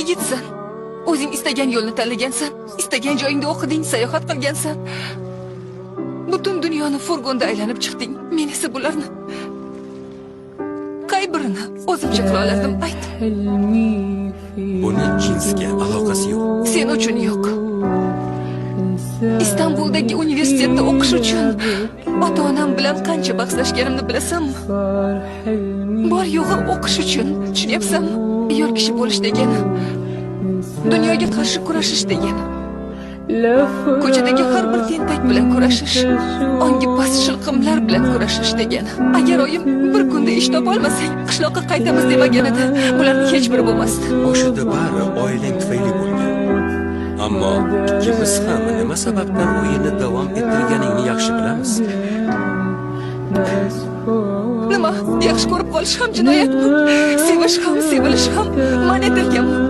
yigitsan. O'zing istagan yo'lni tanlagansan, istagan joyingda o'qiding, sayohat qilgansan. Butun dunyoni furgonda aylanib chiqding. Men esa bularni qay birini o'zimcha qila olardim, ayt. Buni jinsga aloqasi yo'q. Sen uchun yo'q. Istanbuldagi universitetda o'qish uchun ota-onam bilan qancha bahslashganimni bilasanmi? Bor yo'g'i o'qish uchun, tushunyapsanmi? Yo'l kishi bo'lish degani dunyoga qarshi kurashish degani. Ko'chadagi har bir tentak bilan kurashish, ongi past shilqimlar bilan kurashish degani. Agar oyim bir kunda ish topolmasang, qishloqqa qaytamiz demaganida, bularning hech biri bo'lmasdi. O'shada bari oilang tufayli bo'lgan. Ammo ikkimiz ham nima sababdan o'yinni davom ettirganingni yaxshi bilamiz. Nima? Yaxshi ko'rib qolish ham jinoyatmi? Sevish ham, sevilish ham man etilganmi?